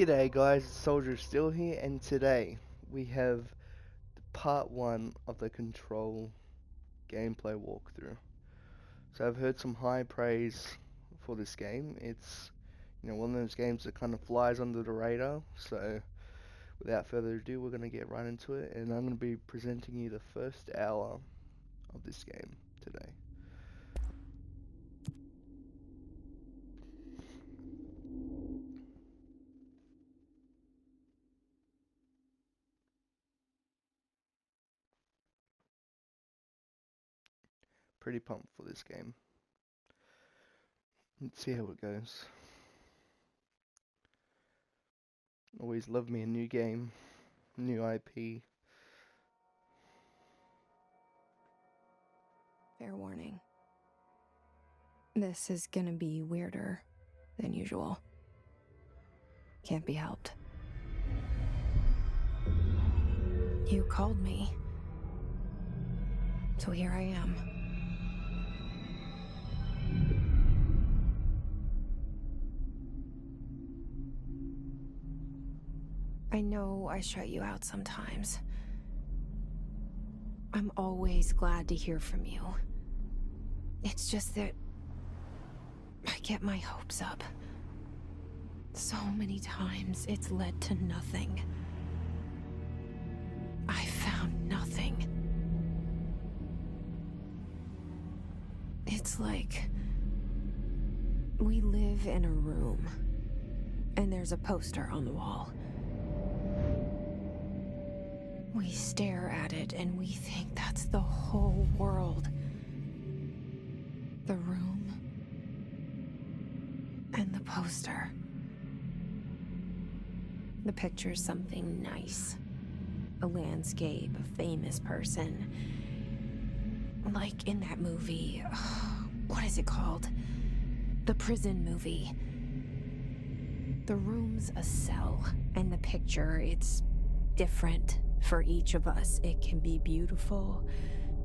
G'day guys, it's Soldier still here, and today we have part 1 of the Control gameplay walkthrough. So I've heard some high praise for this game. It's, one of those games that kind of flies under the radar. So without further ado, we're going to get right into it, and I'm going to be presenting you the first hour of this game today. Pretty pumped for this game. Let's see how it goes. Always love me a new game, new IP. Fair warning. This is gonna be weirder than usual. Can't be helped. You called me. So here I am. I know I shut you out sometimes. I'm always glad to hear from you. It's just that I get my hopes up. So many times it's led to nothing. I found nothing. It's like we live in a room, and there's a poster on the wall. We stare at it and we think that's the whole world. The room and the poster. The picture's something nice. A landscape, a famous person. Like in that movie, what is it called? The prison movie. The room's a cell, and the picture, it's different for each of us. It can be beautiful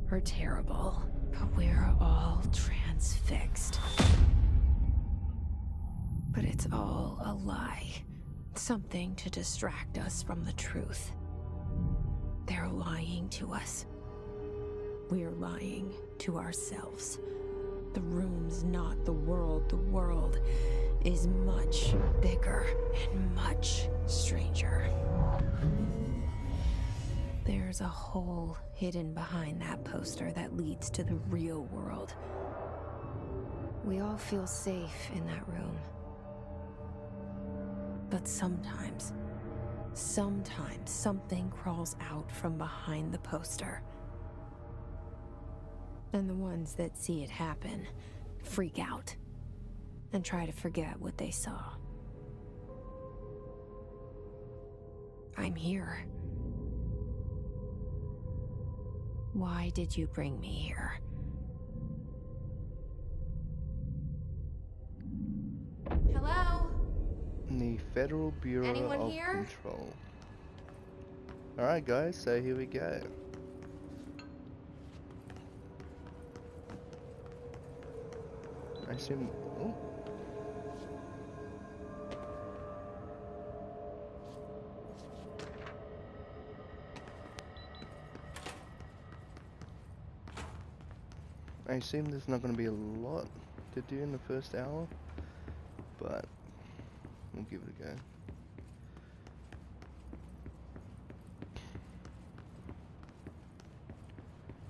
or terrible, but we're all transfixed. But it's all a lie. Something to distract us from the truth. They're lying to us. We're lying to ourselves. The room's not the world. The world is much bigger and much stranger. There's a hole hidden behind that poster that leads to the real world. We all feel safe in that room. But sometimes something crawls out from behind the poster. And the ones that see it happen freak out and try to forget what they saw. I'm here. Why did you bring me here? Hello? The Federal Bureau Anyone of here? Control. Alright guys, so here we go. I assume... Oh. I assume there's not going to be a lot to do in the first hour, but we'll give it a go.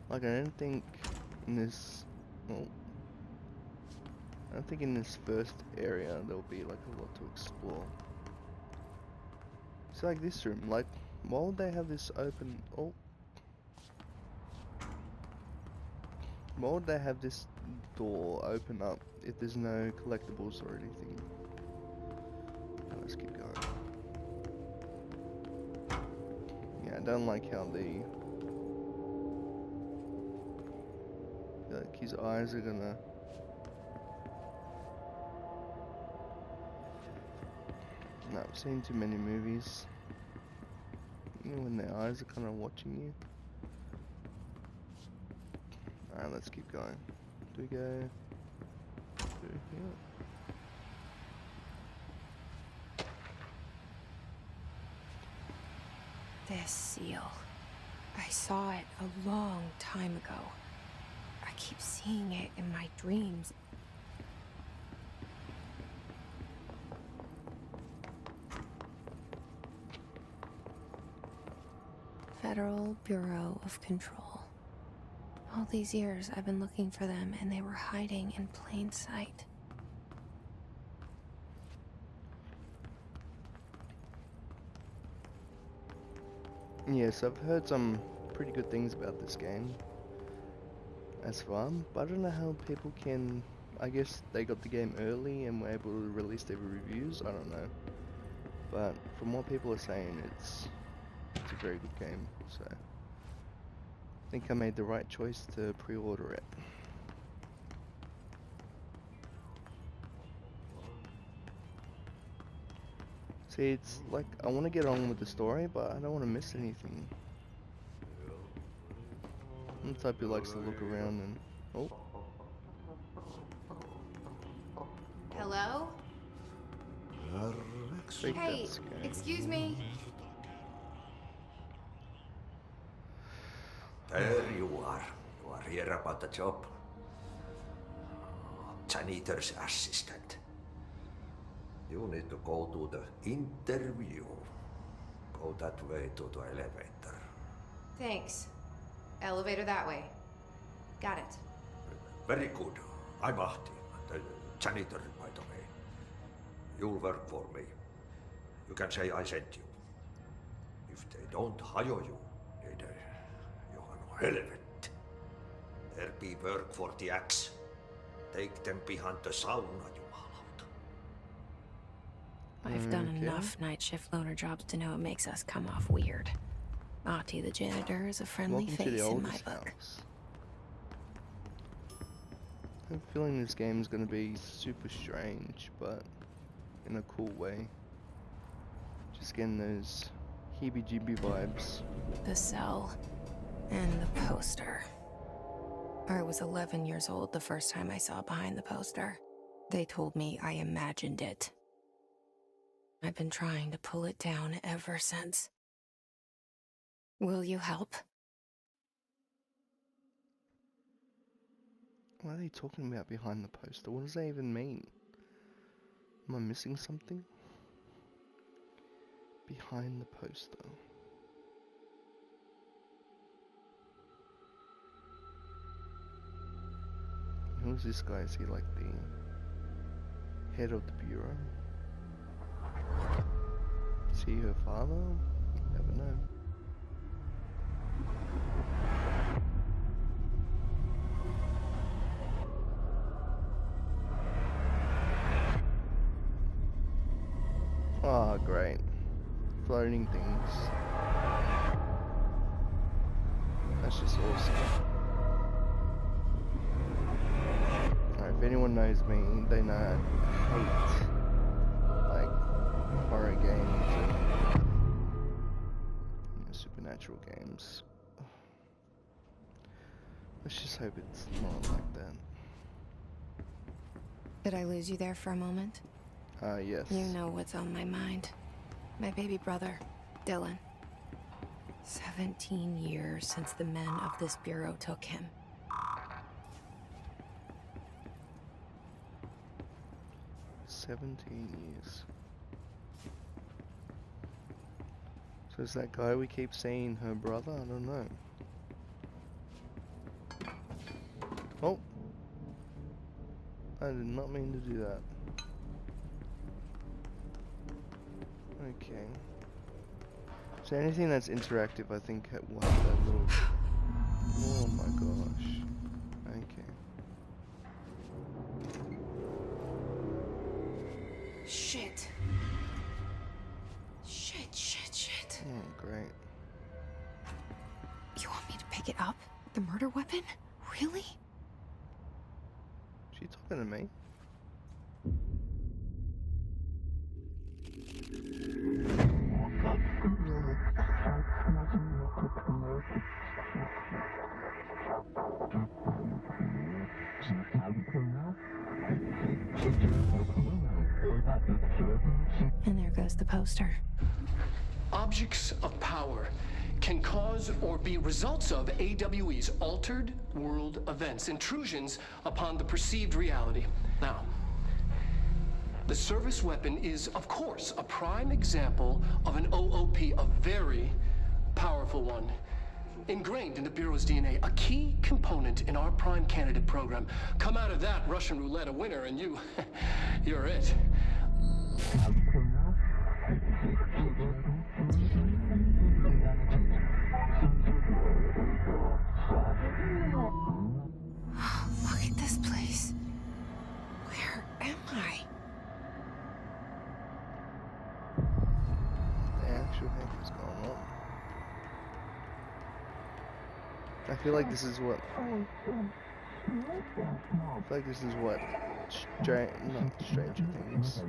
Like, I don't think in this, well, I don't think in this first area there'll be like a lot to explore. It's like this room, like, why would they have this open? Oh, why would they have this door open up if there's no collectibles or anything? Let's keep going. Yeah, I don't like how like his eyes are gonna... No, I've seen too many movies, when their eyes are kind of watching you. Alright, let's keep going. Do we go through here? This seal. I saw it a long time ago. I keep seeing it in my dreams. Federal Bureau of Control. All these years I've been looking for them, and they were hiding in plain sight. Yes, I've heard some pretty good things about this game as far, but I don't know how people can. I guess they got the game early and were able to release their reviews. I don't know, but from what people are saying, it's a very good game. So I think I made the right choice to pre-order it. See, it's like I want to get on with the story, but I don't want to miss anything. I'm the type who likes to look around and... Oh. Hello? Hey, excuse me. There you are. You are here about the job. Janitor's assistant. You need to go to the interview. Go that way to the elevator. Thanks. Elevator that way. Got it. Very good. I'm Ahti, the janitor, by the way. You'll work for me. You can say I sent you. If they don't hire you, niin Johan on helvet. There be work for the axe. Take them behind the sauna, jumalauta. I've done enough night shift loner jobs to know it makes us come off weird. Ahti the janitor is a friendly Welcome to face the in my oldest book. house. I have a feeling this game is going to be super strange, but in a cool way. Just getting those heebie-jeebie vibes. The cell and the poster. I was 11 years old the first time I saw behind the poster. They told me I imagined it. I've been trying to pull it down ever since. Will you help? What are they talking about behind the poster? What does that even mean? Am I missing something? Behind the poster. Who's this guy? Is he like the head of the bureau? Is he her father? Never know. Oh, great. Floating things. That's just awesome. Alright, if anyone knows me, they know I hate, like, horror games and supernatural games. Let's just hope it's not like that. Did I lose you there for a moment? Yes. You know what's on my mind. My baby brother, Dylan. 17 years since the men of this bureau took him. 17 years. So is that guy we keep seeing her brother? I don't know. Oh! I did not mean to do that. Okay. So anything that's interactive, I think, will have that little... Oh my gosh. Okay. Shit. Shit. Oh, great. You want me to pick it up? The murder weapon? Really? She talking to me? And there goes the poster. objects of power can cause or be results of AWE's altered world events, intrusions upon the perceived reality. Now, the service weapon is, of course, a prime example of an OOP, a very powerful one. Ingrained in the Bureau's DNA, a key component in our prime candidate program. Come out of that Russian roulette a winner and you're it. Look at this place. Where am I? The actual heck is going on? I feel like this is what not Stranger Things.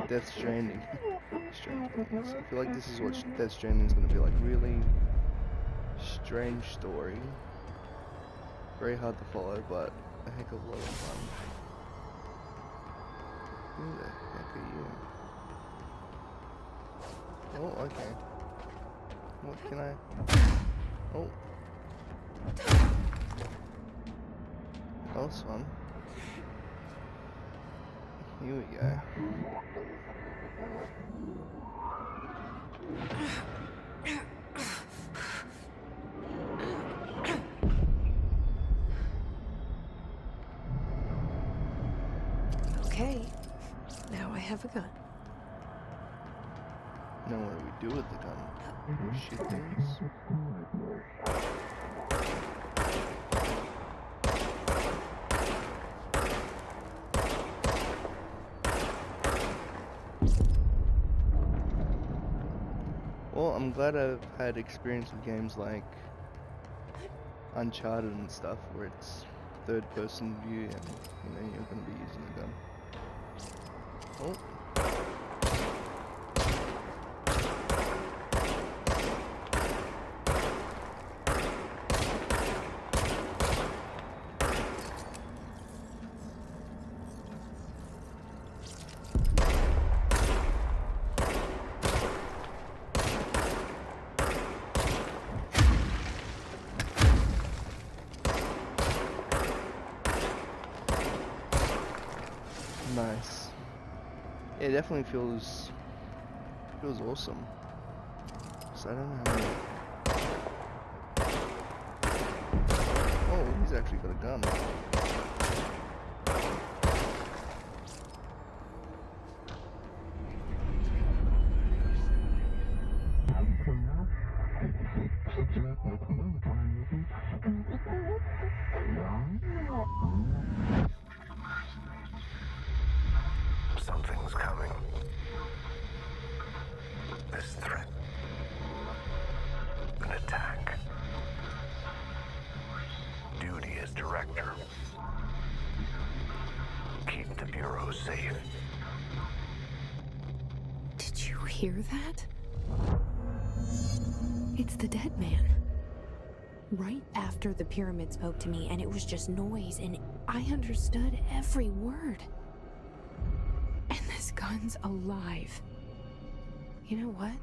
Death Stranding. Stranger Things. I feel like this is what Death Stranding is going to be like. Really strange story. Very hard to follow, but a heck of a lot of fun. Who the heck are you? Oh, okay. What can I... Oh. That was fun. Here we go. Okay, now I have a gun. Now what do we do with the gun? Shoot things? Well, I'm glad I've had experience with games like Uncharted and stuff, where it's third-person view and you're going to be using a gun. Oh. Nice. Yeah, it definitely feels awesome. So I don't know how many... Oh, he's actually got a gun. Something's coming. This threat. An attack. Duty as director. Keep the Bureau safe. Did you hear that? It's the dead man. Right after the pyramid spoke to me, and it was just noise, and I understood every word. And this gun's alive. You know what?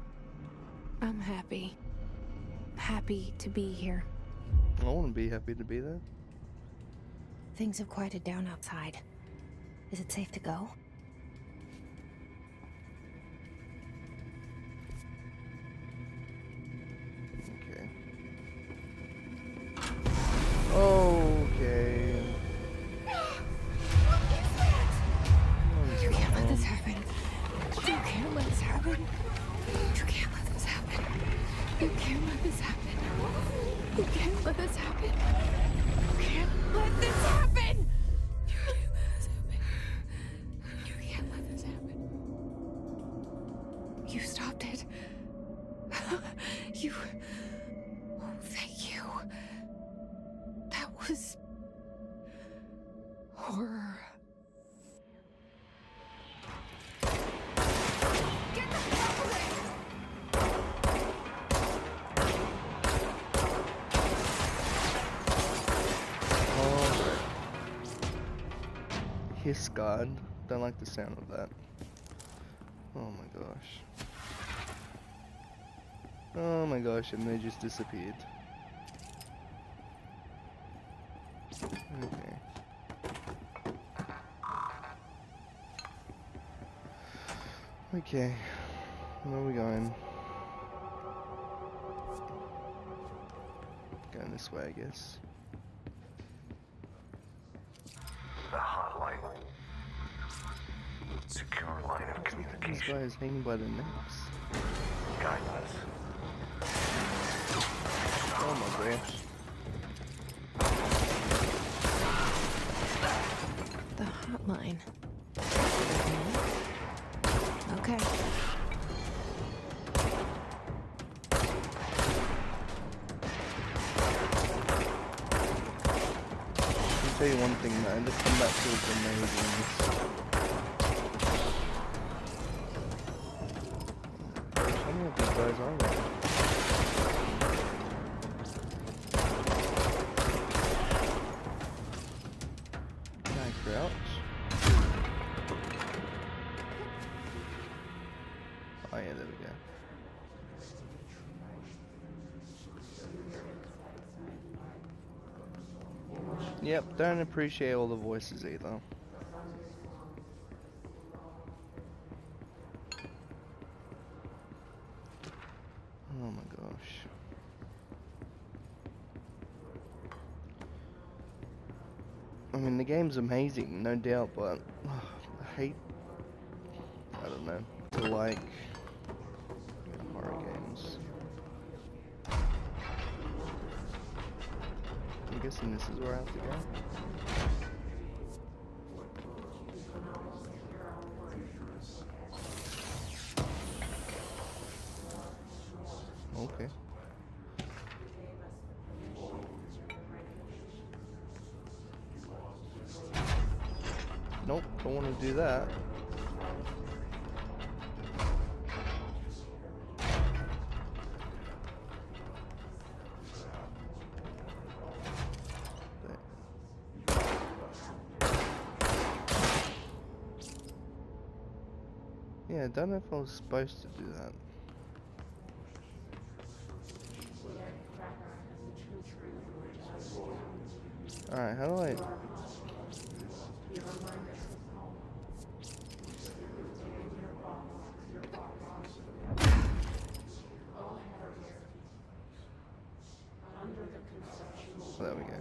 I'm happy. Happy to be here. I want to be happy to be there. Things have quieted down outside. Is it safe to go? Okay. Okay. You can't let this happen. You can't let this happen. You can't let this happen. You can't let this happen. You can't let this happen. You can't let this happen. You can't let this happen. You stopped it. You... Oh, thank you. That was... horror. Get the hell away! Alright. Hiss God. Don't like the sound of that. Oh my gosh. Oh my gosh, and they just disappeared. Okay. Okay. Where are we going? Going this way, I guess. The hotline. Secure line of This communication. guy is hanging by the necks. Guide us. Oh my gosh. The hotline. Okay. I'll tell you one thing, man. The combat feels amazing. How many of these guys are there? Can I crouch? Oh yeah, there we go. Yep, don't appreciate all the voices either. Oh my gosh. I mean, the game's amazing, no doubt, but I hate, I don't know, to like horror games. I'm guessing this is where I have to go. Okay. Nope, don't want to do that. Yeah, I don't know if I was supposed to do that. Alright, how do I... Oh, there we go.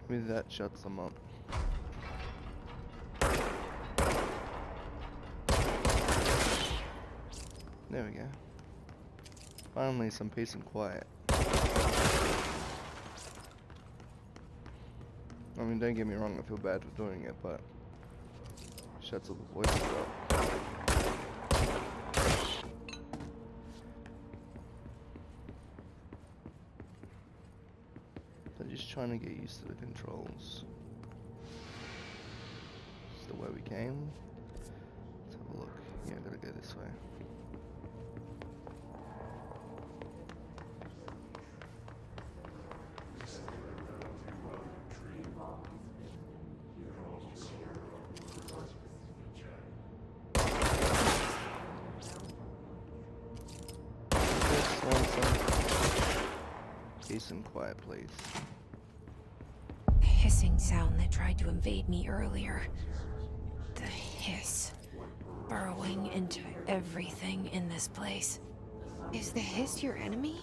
Maybe that shuts them up. There we go. Finally some peace and quiet. I mean, don't get me wrong, I feel bad for doing it, but shuts all the voices up. So just trying to get used to the controls. It's the way we came. Let's have a look. Yeah, I gotta go this way. Just want some peace and quiet, please. The hissing sound that tried to invade me earlier. The hiss. Burrowing into everything in this place. Is the hiss your enemy?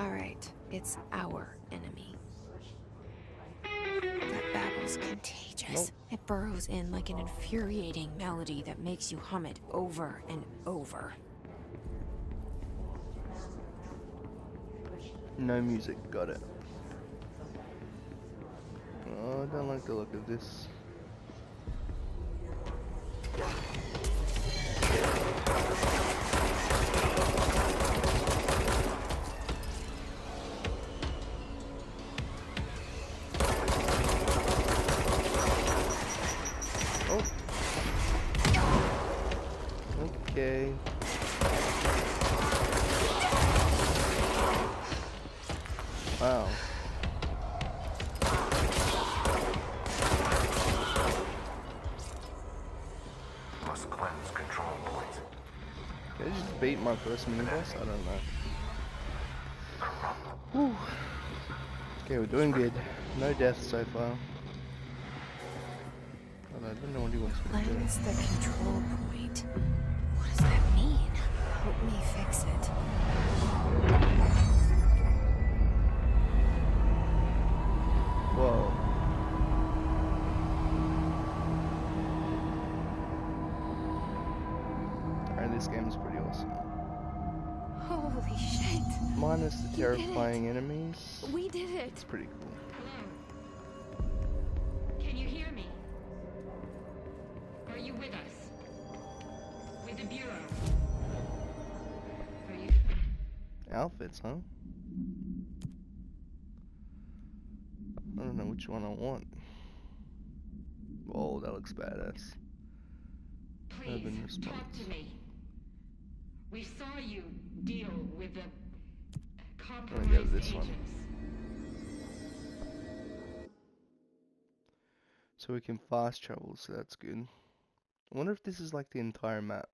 Alright, it's our enemy. That babble's contagious. Nope. It burrows in like an infuriating melody that makes you hum it over and over. No music, got it. Oh, I don't like the look of this. Oh. Okay. Wow. beat my first mini boss? I don't know. Whew. Okay, we're doing good. No deaths so far. But I don't know what he wants me to do. Cleanse the control point. What does that mean? Help me fix it. Whoa. Alright, this game is pretty awesome. Holy shit. Minus the You did it. terrifying enemies. We did it. It's pretty cool. Hello. Can you hear me? Are you with us? With the Bureau? Are you... Outfits, huh? I don't know which one I want. Whoa, that looks badass. Urban Please, talk response. to me. We saw you deal with the I'm gonna go compromised with this one. agents. So we can fast travel, so that's good. I wonder if this is like the entire map.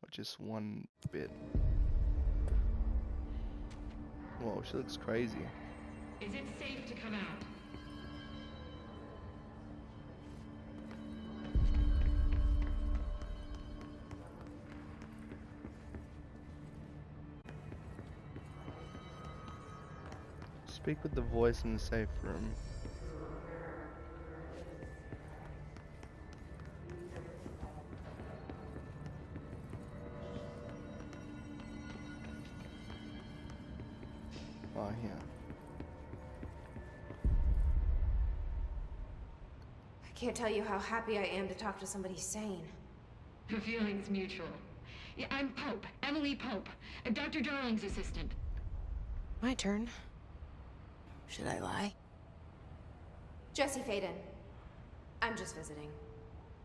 Or just one bit. Whoa, she looks crazy. Is it safe to come out? Speak with the voice in the safe room. Oh, yeah. I can't tell you how happy I am to talk to somebody sane. The feeling's mutual. Yeah, I'm Pope, Emily Pope, Dr. Darling's assistant. My turn. Should I lie? Jesse Faden. I'm just visiting.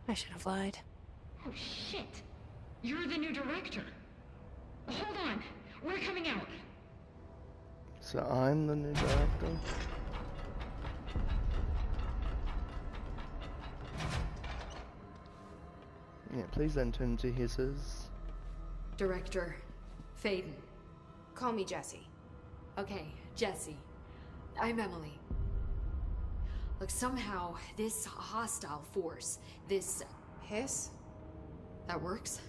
I should have lied. Oh, shit. You're the new director. Hold on. We're coming out. So I'm the new director? Yeah, please don't turn into hisses. Director Faden. Call me Jesse. Okay, Jesse. I'm Emily. Look, somehow this hostile force, this Hiss? that works.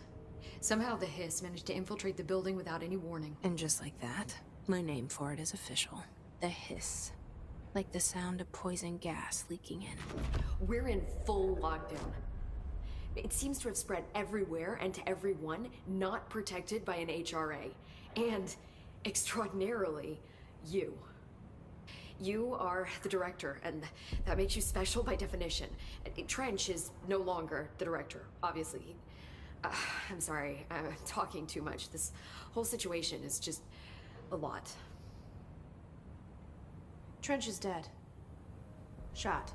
Somehow the Hiss managed to infiltrate the building without any warning. And just like that, my name for it is official. The hiss. Like the sound of poison gas leaking in. We're in full lockdown. It seems to have spread everywhere and to everyone not protected by an HRA. And, extraordinarily, you. You are the director, and that makes you special by definition. Trench is no longer the director, obviously. I'm sorry, I'm talking too much. This whole situation is just a lot. Trench is dead. Shot.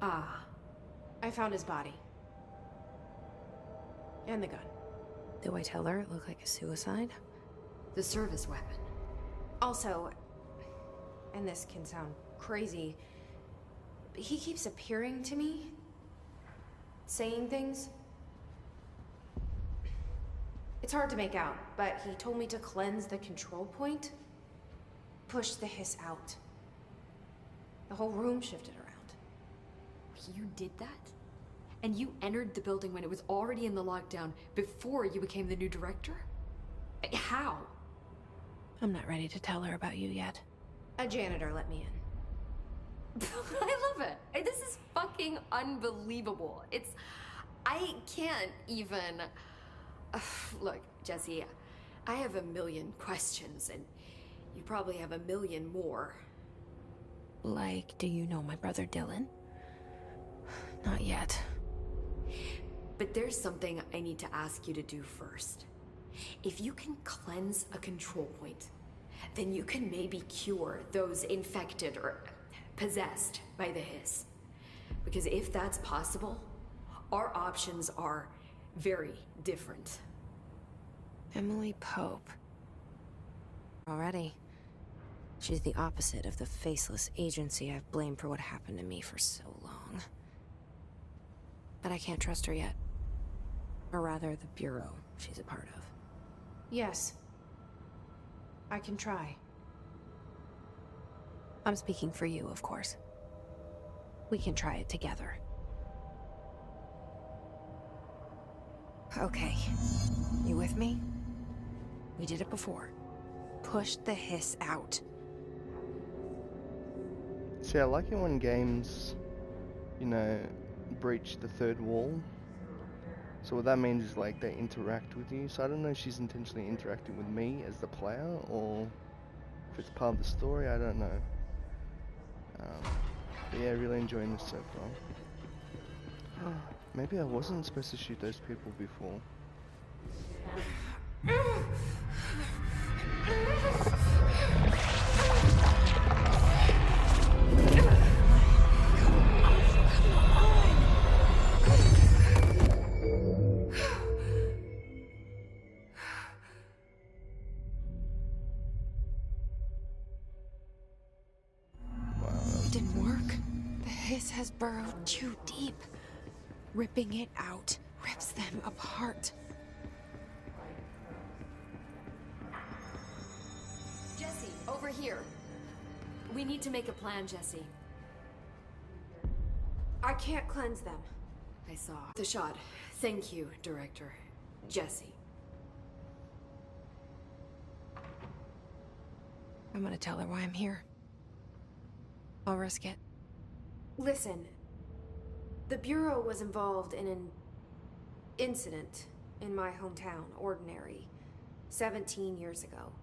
Ah, I found his body. And the gun. Do I tell her it looked like a suicide? the service weapon. Also, and this can sound crazy, but he keeps appearing to me, saying things. It's hard to make out, but he told me to cleanse the control point, push the hiss out. The whole room shifted around. You did that? And you entered the building when it was already in the lockdown before you became the new director? How? I'm not ready to tell her about you yet. A janitor let me in. I love it. This is fucking unbelievable. I can't even... Look, Jesse, I have a million questions, and you probably have a million more. Like, do you know my brother Dylan? Not yet. But there's something I need to ask you to do first. If you can cleanse a control point, then you can maybe cure those infected or possessed by the hiss. Because if that's possible, our options are very different. Emily Pope. Already. She's the opposite of the faceless agency I've blamed for what happened to me for so long. But I can't trust her yet. Or rather, the Bureau she's a part of. Yes. I can try. I'm speaking for you, of course. We can try it together. Okay. You with me? We did it before. Push the hiss out. See, I like it when games, you know, breach the third wall. So what that means is like they interact with you. So I don't know if she's intentionally interacting with me as the player or if it's part of the story. I don't know. But yeah, really enjoying this so far. Maybe I wasn't supposed to shoot those people before. It didn't work. The hiss has burrowed too deep. Ripping it out rips them apart. Jesse, over here. We need to make a plan, Jesse. I can't cleanse them. I saw the shot. Thank you, Director. Jesse. I'm gonna tell her why I'm here. I'll risk it. Listen. The Bureau was involved in an incident in my hometown, Ordinary, 17 years ago.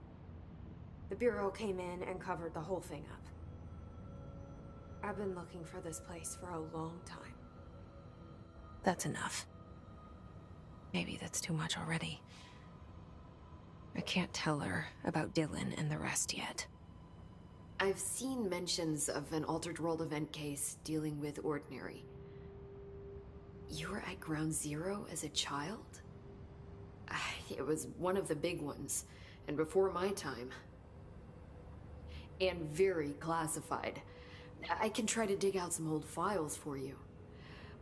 The Bureau came in and covered the whole thing up. I've been looking for this place for a long time. That's enough. Maybe that's too much already. I can't tell her about Dylan and the rest yet. I've seen mentions of an Altered World event case dealing with Ordinary. You were at Ground Zero as a child? It was one of the big ones, and before my time. And very classified. I can try to dig out some old files for you.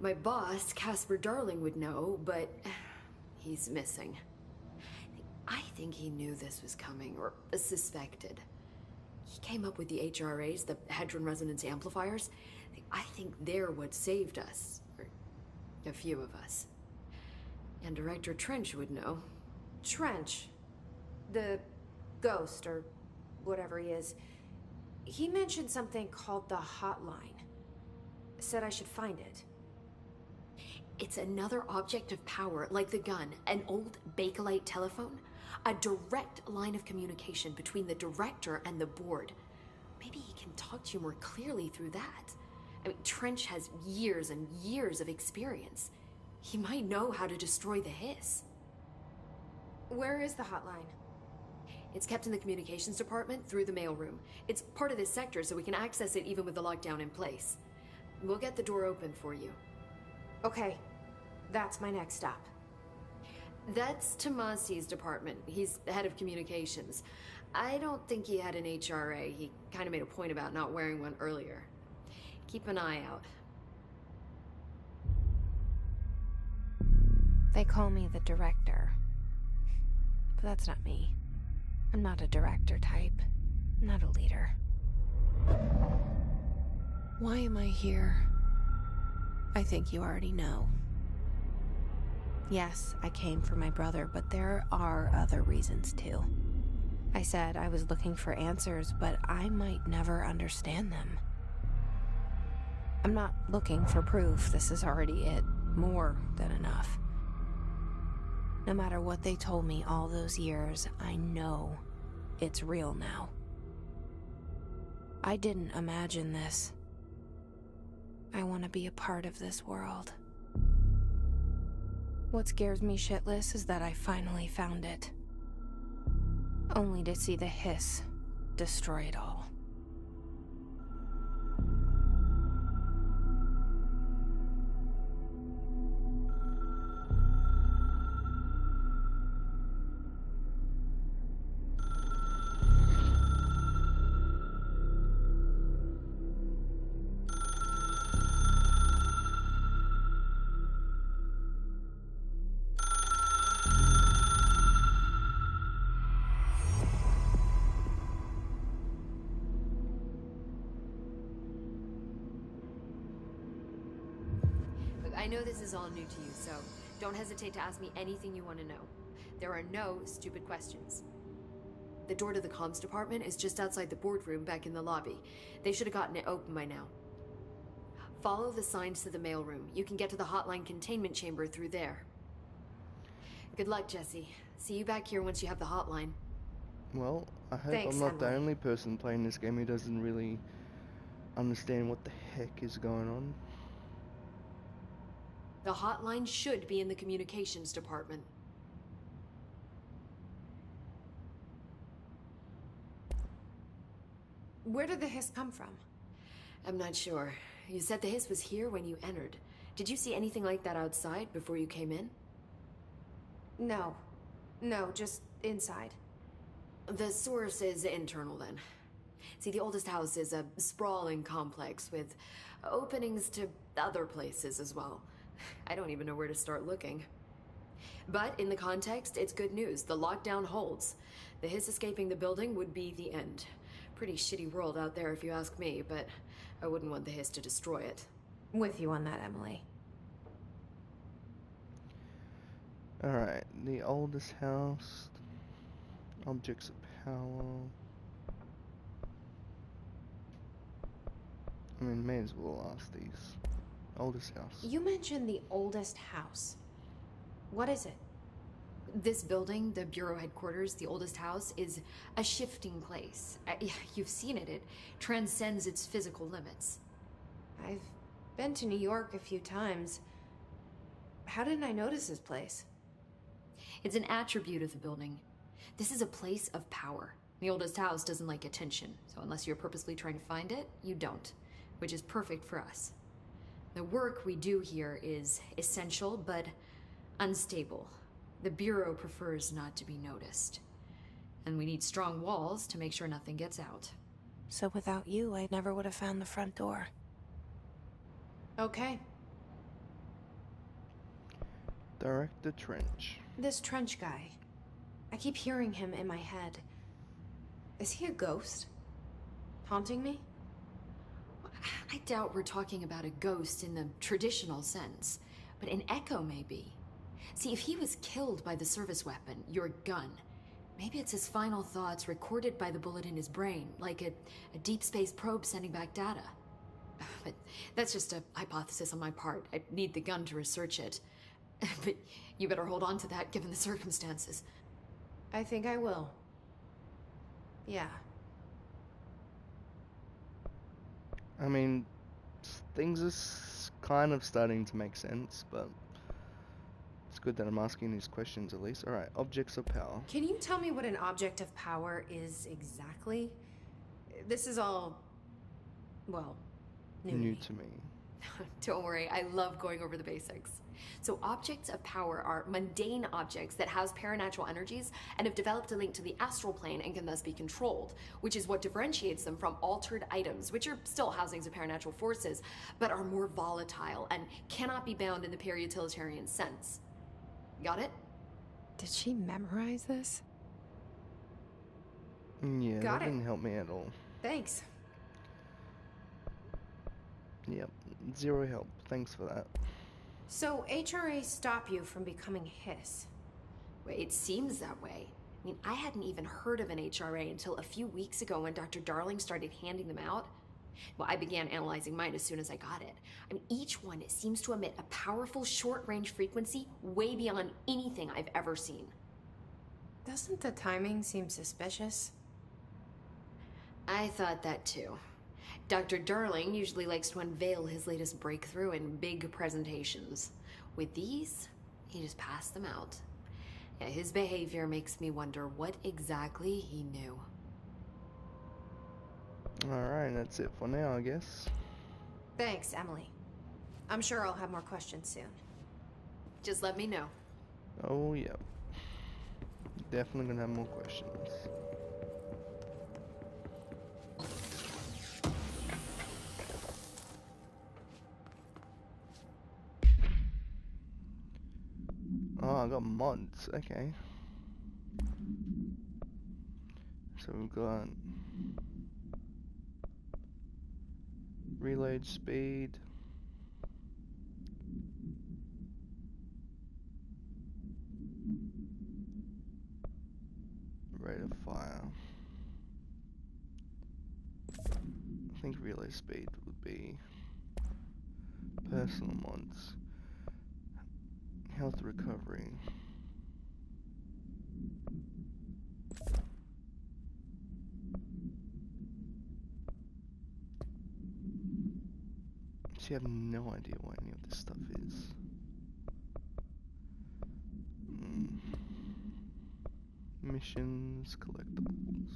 My boss, Casper Darling, would know, but he's missing. I think he knew this was coming, or suspected. He came up with the HRAs, the Hadron Resonance Amplifiers. I think they're what saved us. Or a few of us. And Director Trench would know. Trench. The ghost, or whatever he is. He mentioned something called the Hotline. Said I should find it. It's another object of power, like the gun, an old Bakelite telephone. A direct line of communication between the director and the board. Maybe he can talk to you more clearly through that. I mean, Trench has years and years of experience. He might know how to destroy the hiss. Where is the hotline? It's kept in the communications department through the mailroom. It's part of this sector, so we can access it even with the lockdown in place. We'll get the door open for you. Okay, that's my next stop. That's Tomasi's department. He's the head of communications. I don't think he had an HRA. He kind of made a point about not wearing one earlier. Keep an eye out. They call me the director. But that's not me. I'm not a director type. I'm not a leader. Why am I here? I think you already know. Yes, I came for my brother, but there are other reasons too. I said I was looking for answers, but I might never understand them. I'm not looking for proof. This is already it. More than enough. No matter what they told me all those years, I know it's real now. I didn't imagine this. I want to be a part of this world. What scares me shitless is that I finally found it. Only to see the hiss destroy it all. I know this is all new to you, so don't hesitate to ask me anything you want to know. There are no stupid questions. The door to the comms department is just outside the boardroom back in the lobby. They should have gotten it open by now. Follow the signs to the mailroom. You can get to the hotline containment chamber through there. Good luck, Jesse. See you back here once you have the hotline. Well, I hope Thanks, I'm not the Emily. only person playing this game who doesn't really understand what the heck is going on. The hotline should be in the communications department. Where did the hiss come from? I'm not sure. You said the hiss was here when you entered. Did you see anything like that outside before you came in? No. No, just inside. The source is internal then. See, the oldest house is a sprawling complex with openings to other places as well. I don't even know where to start looking. But in the context, it's good news. The lockdown holds. The hiss escaping the building would be the end. Pretty shitty world out there if you ask me, but I wouldn't want the hiss to destroy it. With you on that, Emily. Alright, the oldest house, objects of power. I mean, may as well ask these. Oldest house. You mentioned the oldest house. What is it? This building, the Bureau headquarters, the oldest house, is a shifting place. You've seen it. It transcends its physical limits. I've been to New York a few times. How didn't I notice this place? It's an attribute of the building. This is a place of power. The oldest house doesn't like attention, so unless you're purposely trying to find it, you don't, which is perfect for us. The work we do here is essential, but unstable. The Bureau prefers not to be noticed. And we need strong walls to make sure nothing gets out. So without you, I never would have found the front door. Okay. Director Trench. This Trench guy. I keep hearing him in my head. Is he a ghost? Haunting me? I doubt we're talking about a ghost in the traditional sense, but an echo maybe. See, if he was killed by the service weapon, your gun, maybe it's his final thoughts recorded by the bullet in his brain, like a deep space probe sending back data. But that's just a hypothesis on my part. I need the gun to research it. But you better hold on to that given the circumstances. I think I will. Yeah. I mean, things are kind of starting to make sense, but it's good that I'm asking these questions at least. Alright, objects of power. Can you tell me what an object of power is exactly? This is all, well, new To me. Don't worry, I love going over the basics. So objects of power are mundane objects that house paranatural energies and have developed a link to the astral plane and can thus be controlled, which is what differentiates them from altered items, which are still housings of paranatural forces, but are more volatile and cannot be bound in the peri-utilitarian sense. Got it? Did she memorize this? Yeah, Got that it. didn't help me at all. Thanks. Yep, zero help. Thanks for that. So HRA stop you from becoming Hiss? Well, it seems that way. I mean, I hadn't even heard of an HRA until a few weeks ago when Dr. Darling started handing them out. Well, I began analyzing mine as soon as I got it. I mean, each one seems to emit a powerful short-range frequency way beyond anything I've ever seen. Doesn't the timing seem suspicious? I thought that too. Dr. Darling usually likes to unveil his latest breakthrough in big presentations. With these, he just passed them out. Yeah, his behavior makes me wonder what exactly he knew. Alright, that's it for now, I guess. Thanks, Emily. I'm sure I'll have more questions soon. Just let me know. Oh, yep. Definitely gonna have more questions. Oh, I got mods, okay. So we've got reload speed, rate of fire. I think relay speed would be personal mods. Health recovery. Actually, I have no idea what any of this stuff is. Missions, collectibles.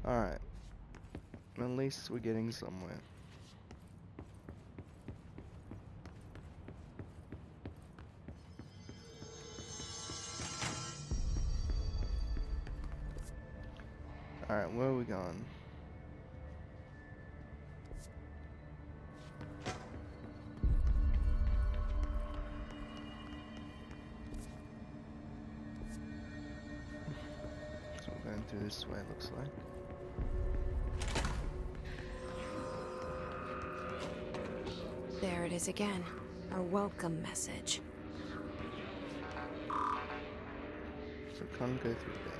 Alright. At least we're getting somewhere. Alright, where are we going? So we're going through this way, it looks like. There it is again. Our welcome message. So can't go through there.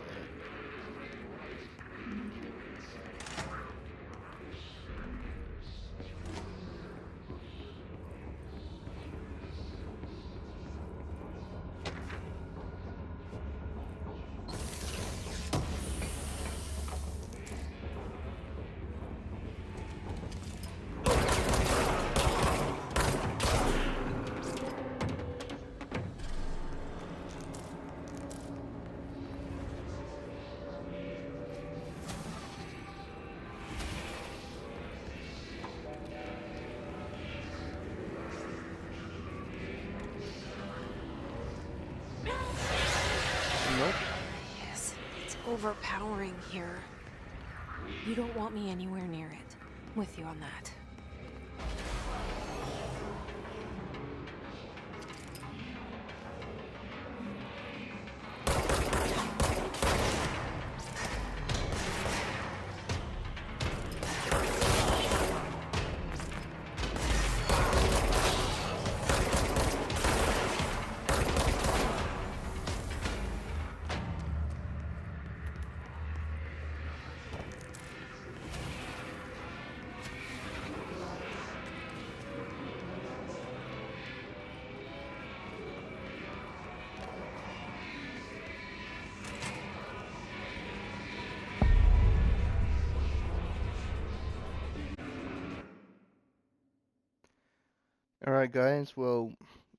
Nope. Yes, it's overpowering here. You don't want me anywhere near it. With you on that. Alright guys, well,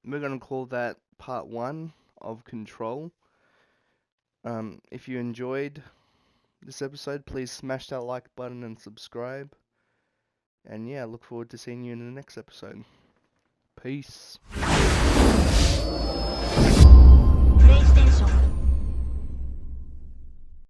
we're going to call that part 1 of Control. If you enjoyed this episode, please smash that like button and subscribe. And yeah, look forward to seeing you in the next episode. Peace.